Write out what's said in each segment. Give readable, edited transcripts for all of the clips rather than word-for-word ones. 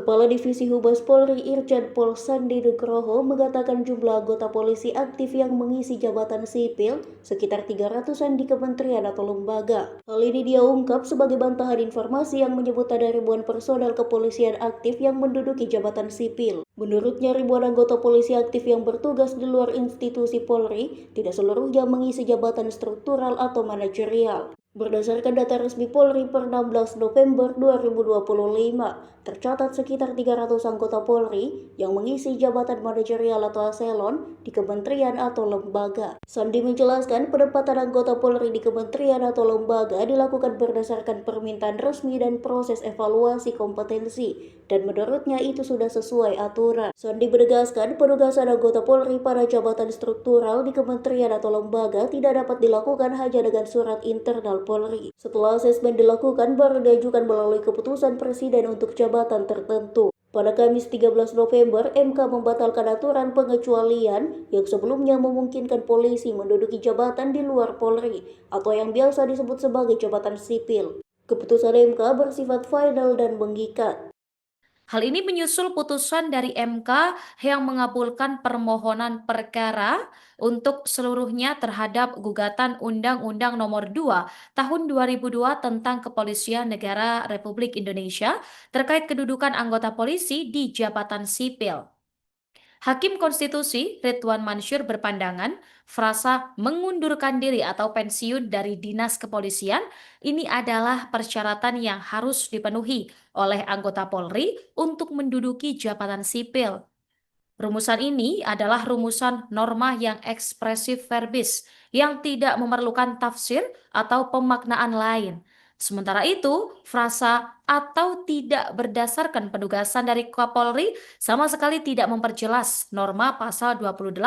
Kepala Divisi Humas Polri Irjen Pol Sandi Nugroho mengatakan jumlah anggota polisi aktif yang mengisi jabatan sipil sekitar 300-an di kementerian atau lembaga. Hal ini dia ungkap sebagai bantahan informasi yang menyebut ada ribuan personel kepolisian aktif yang menduduki jabatan sipil. Menurutnya, ribuan anggota polisi aktif yang bertugas di luar institusi Polri tidak seluruhnya mengisi jabatan struktural atau manajerial. Berdasarkan data resmi Polri per 16 November 2025, tercatat sekitar 300 anggota Polri yang mengisi jabatan manajerial atau eselon di kementerian atau lembaga. Sandi menjelaskan penempatan anggota Polri di kementerian atau lembaga dilakukan berdasarkan permintaan resmi dan proses evaluasi kompetensi, dan menurutnya itu sudah sesuai aturan. Sandi menegaskan penugasan anggota Polri pada jabatan struktural di kementerian atau lembaga tidak dapat dilakukan hanya dengan surat internal Polri. Setelah asesmen dilakukan, baru diajukan melalui keputusan Presiden untuk jabatan tertentu. Pada Kamis 13 November, MK membatalkan aturan pengecualian yang sebelumnya memungkinkan polisi menduduki jabatan di luar Polri atau yang biasa disebut sebagai jabatan sipil. Keputusan MK bersifat final dan mengikat. Hal ini menyusul putusan dari MK yang mengabulkan permohonan perkara untuk seluruhnya terhadap gugatan Undang-Undang Nomor 2 Tahun 2002 tentang Kepolisian Negara Republik Indonesia terkait kedudukan anggota polisi di jabatan sipil. Hakim Konstitusi Ridwan Mansur berpandangan frasa mengundurkan diri atau pensiun dari dinas kepolisian ini adalah persyaratan yang harus dipenuhi oleh anggota Polri untuk menduduki jabatan sipil. Rumusan ini adalah rumusan norma yang ekspresif verbis yang tidak memerlukan tafsir atau pemaknaan lain. Sementara itu, frasa atau tidak berdasarkan penugasan dari Kapolri sama sekali tidak memperjelas norma pasal 28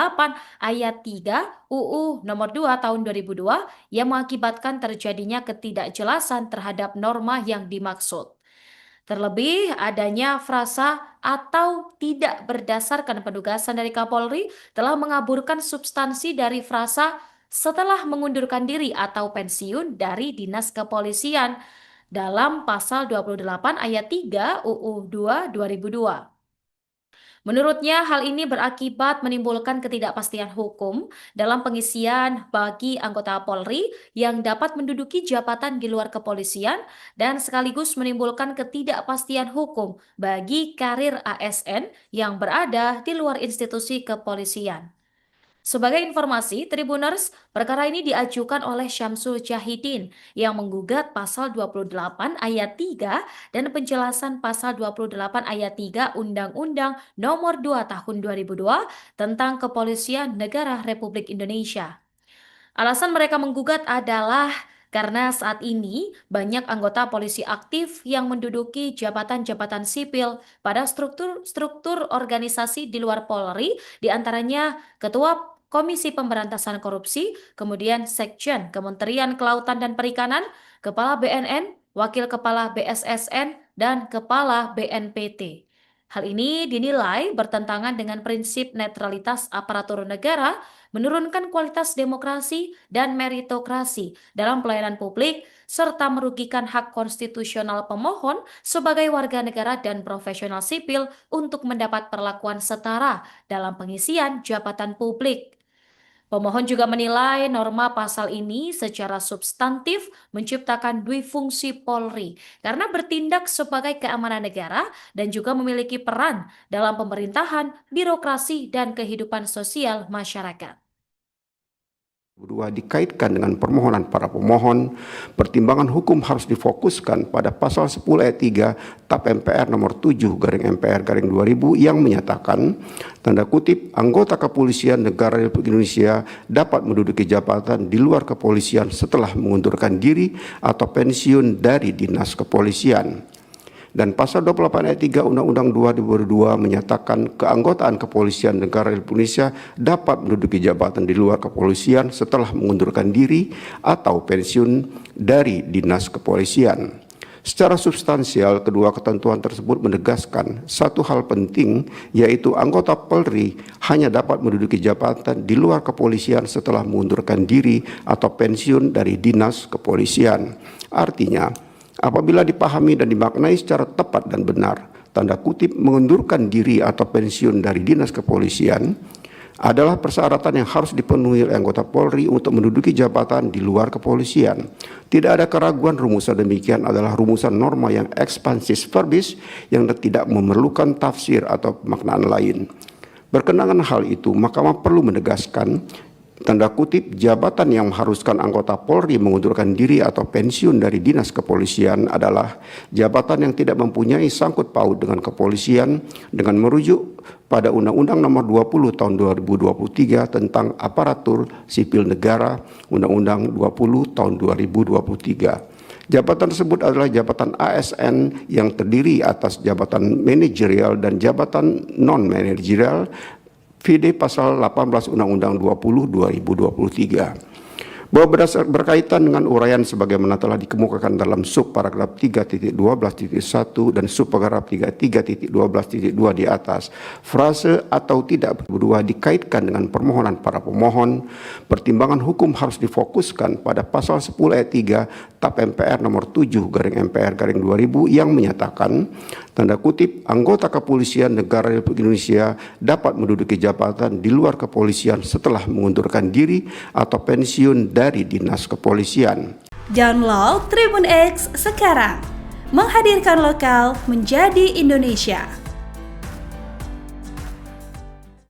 ayat 3 UU nomor 2 tahun 2002 yang mengakibatkan terjadinya ketidakjelasan terhadap norma yang dimaksud. Terlebih adanya frasa atau tidak berdasarkan penugasan dari Kapolri telah mengaburkan substansi dari frasa setelah mengundurkan diri atau pensiun dari dinas kepolisian dalam pasal 28 ayat 3 UU 2 2002. Menurutnya, hal ini berakibat menimbulkan ketidakpastian hukum dalam pengisian bagi anggota Polri yang dapat menduduki jabatan di luar kepolisian dan sekaligus menimbulkan ketidakpastian hukum bagi karir ASN yang berada di luar institusi kepolisian. Sebagai informasi, Tribuners, perkara ini diajukan oleh Syamsul Jahidin yang menggugat pasal 28 ayat 3 dan penjelasan pasal 28 ayat 3 Undang-Undang Nomor 2 Tahun 2002 tentang Kepolisian Negara Republik Indonesia. Alasan mereka menggugat adalah karena saat ini banyak anggota polisi aktif yang menduduki jabatan-jabatan sipil pada struktur organisasi di luar Polri, diantaranya Ketua Komisi Pemberantasan Korupsi, kemudian Sekjen Kementerian Kelautan dan Perikanan, Kepala BNN, Wakil Kepala BSSN, dan Kepala BNPT. Hal ini dinilai bertentangan dengan prinsip netralitas aparatur negara, menurunkan kualitas demokrasi dan meritokrasi dalam pelayanan publik, serta merugikan hak konstitusional pemohon sebagai warga negara dan profesional sipil untuk mendapat perlakuan setara dalam pengisian jabatan publik. Pemohon juga menilai norma pasal ini secara substantif menciptakan dui fungsi Polri karena bertindak sebagai keamanan negara dan juga memiliki peran dalam pemerintahan, birokrasi, dan kehidupan sosial masyarakat. Dikaitkan dengan permohonan para pemohon, pertimbangan hukum harus difokuskan pada pasal 10 ayat 3 TAP MPR nomor 7/MPR/2000 yang menyatakan, tanda kutip, anggota kepolisian negara Republik Indonesia dapat menduduki jabatan di luar kepolisian setelah mengundurkan diri atau pensiun dari dinas kepolisian. Dan pasal 28 ayat 3 Undang-Undang 2 2002 menyatakan keanggotaan kepolisian negara Republik Indonesia dapat menduduki jabatan di luar kepolisian setelah mengundurkan diri atau pensiun dari dinas kepolisian. Secara substansial, kedua ketentuan tersebut menegaskan satu hal penting, yaitu anggota Polri hanya dapat menduduki jabatan di luar kepolisian setelah mengundurkan diri atau pensiun dari dinas kepolisian. Artinya, apabila dipahami dan dimaknai secara tepat dan benar, tanda kutip mengundurkan diri atau pensiun dari dinas kepolisian adalah persyaratan yang harus dipenuhi oleh anggota Polri untuk menduduki jabatan di luar kepolisian. Tidak ada keraguan rumusan demikian adalah rumusan norma yang expansis verbis yang tidak memerlukan tafsir atau pemaknaan lain. Berkenaan hal itu, Mahkamah perlu menegaskan tanda kutip jabatan yang mengharuskan anggota Polri mengundurkan diri atau pensiun dari dinas kepolisian adalah jabatan yang tidak mempunyai sangkut paut dengan kepolisian dengan merujuk pada Undang-Undang Nomor 20 Tahun 2023 tentang Aparatur Sipil Negara, Undang-Undang 20 Tahun 2023. Jabatan tersebut adalah jabatan ASN yang terdiri atas jabatan manajerial dan jabatan non-manajerial VD Pasal 18 Undang-Undang 20 2023. Bahwa berkaitan dengan uraian sebagaimana telah dikemukakan dalam subparagraf 3.12.1 dan subparagraf 33.12.2 di atas, frase atau tidak berdua dikaitkan dengan permohonan para pemohon, pertimbangan hukum harus difokuskan pada pasal 10 ayat 3 TAP MPR nomor 7 MPR 2000 yang menyatakan tanda kutip anggota kepolisian negara Republik Indonesia dapat menduduki jabatan di luar kepolisian setelah mengundurkan diri atau pensiun dari dinas kepolisian. Download Tribun X sekarang, menghadirkan lokal menjadi Indonesia.